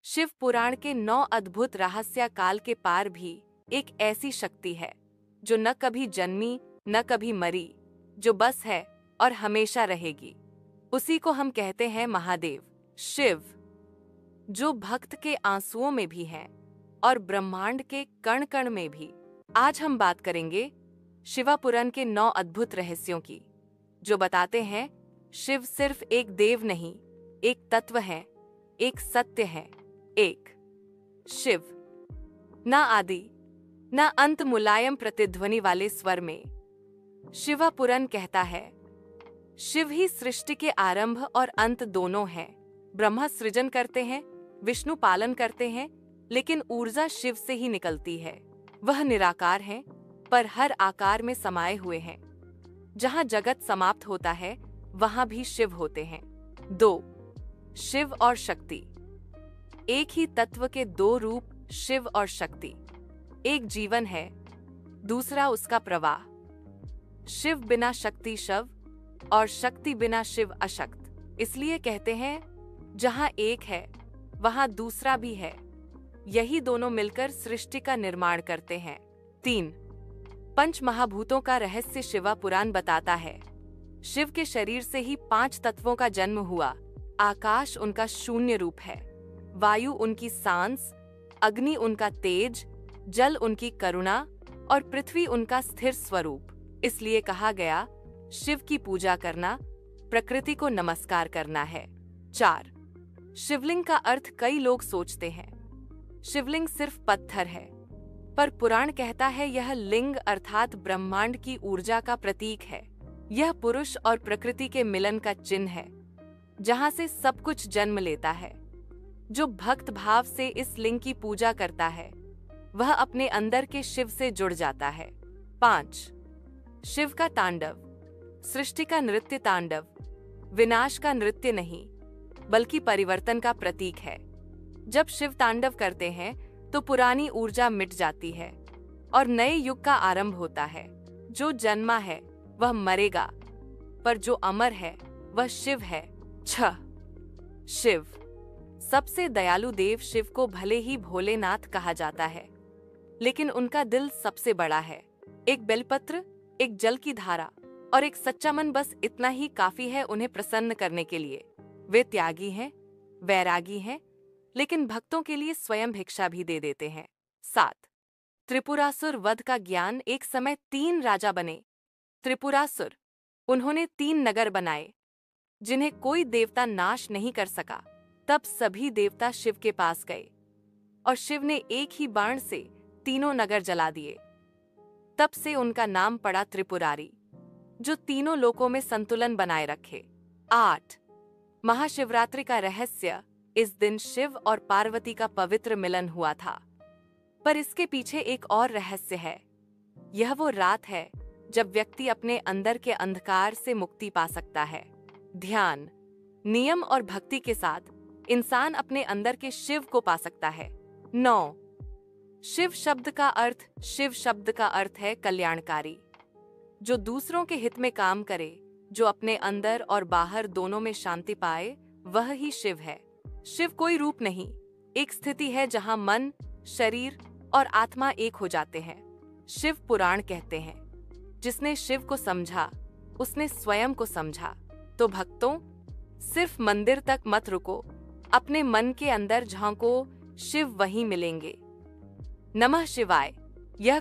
शिव पुराण के 9 अद्भुत रहस्य काल के पार भी एक ऐसी शक्ति है जो न कभी जन्मी न कभी मरी, जो बस है और हमेशा रहेगी। उसी को हम कहते हैं महादेव, शिव, जो भक्त के आंसुओं में भी है और ब्रह्मांड के कण कण में भी। आज हम बात करेंगे शिवापुराण के 9 अद्भुत रहस्यों की, जो बताते हैं शिव सिर्फ एक देव नहीं, एक तत्व है, एक सत्य है। एक, शिव ना आदि ना अंत, मुलायम प्रतिध्वनि वाले स्वर में। शिवापुराण कहता है शिव ही सृष्टि के आरंभ और अंत दोनों हैं। ब्रह्मा सृजन करते हैं, विष्णु पालन करते हैं, लेकिन ऊर्जा शिव से ही निकलती है। वह निराकार हैं, पर हर आकार में समाये हुए हैं। जहां जगत समाप्त होता है वहां भी शिव होते हैं। 2, शिव और शक्ति। एक ही तत्व के 2 रूप, शिव और शक्ति। एक जीवन है, दूसरा उसका प्रवाह। शिव बिना शक्ति शव और शक्ति बिना शिव अशक्त। इसलिए कहते हैं जहां एक है वहां दूसरा भी है। यही दोनों मिलकर सृष्टि का निर्माण करते हैं। 3, पंच महाभूतों का रहस्य शिवापुराण बताता है शिव के शरीर से ही 5 तत्वों का जन्म हुआ। आकाश उनका शून्य रूप है, वायु उनकी सांस, अग्नि उनका तेज, जल उनकी करुणा और पृथ्वी उनका स्थिर स्वरूप। इसलिए कहा गया शिव की पूजा करना प्रकृति को नमस्कार करना है। 4, शिवलिंग का अर्थ कई लोग सोचते हैं शिवलिंग सिर्फ पत्थर है, पर पुराण कहता है यह लिंग अर्थात ब्रह्मांड की ऊर्जा का प्रतीक है। यह पुरुष और प्रकृति के मिलन का चिन्ह है, जहां से सब कुछ जन्म लेता है। जो भक्त भाव से इस लिंग की पूजा करता है वह अपने अंदर के शिव से जुड़ जाता है। 5, शिव का तांडव। सृष्टि का नृत्य तांडव विनाश का नृत्य नहीं, बल्कि परिवर्तन का प्रतीक है। जब शिव तांडव करते हैं तो पुरानी ऊर्जा मिट जाती है और नए युग का आरंभ होता है। जो जन्मा है वह मरेगा, पर जो अमर है वह शिव है। 6, शिव। सबसे दयालु देव शिव को भले ही भोलेनाथ कहा जाता है, लेकिन उनका दिल सबसे बड़ा है। एक बेलपत्र, एक जल की धारा और एक सच्चा मन, बस इतना ही काफी है उन्हें प्रसन्न करने के लिए। वे त्यागी हैं, वैरागी हैं, लेकिन भक्तों के लिए स्वयं भिक्षा भी दे देते हैं। 7, त्रिपुरासुर वध का ज्ञान। एक समय 3 राजा बने त्रिपुरासुर। उन्होंने 3 नगर बनाए जिन्हें कोई देवता नाश नहीं कर सका। तब सभी देवता शिव के पास गए और शिव ने एक ही बाण से तीनों नगर जला दिए। तब से उनका नाम पड़ा त्रिपुरारी, जो तीनों लोकों में संतुलन बनाए रखे। 8, महाशिवरात्रि का रहस्य। इस दिन शिव और पार्वती का पवित्र मिलन हुआ था, पर इसके पीछे एक और रहस्य है। यह वो रात है जब व्यक्ति अपने अंदर के अंधकार से मुक्ति पा सकता है। ध्यान, नियम और भक्ति के साथ इंसान अपने अंदर के शिव को पा सकता है। 9, शिव शब्द का अर्थ। शिव शब्द का अर्थ है कल्याणकारी, जो दूसरों के हित में काम करे, जो अपने अंदर और बाहर दोनों में शांति पाए, वह ही शिव है। शिव कोई रूप नहीं, एक स्थिति है जहां मन, शरीर और आत्मा एक हो जाते हैं। शिव पुराण कहते हैं जिसने शिव को समझा उसने स्वयं को समझा। तो भक्तों, सिर्फ मंदिर तक मत रुको, अपने मन के अंदर झांको, शिव वहीं मिलेंगे। नमः शिवाय। यह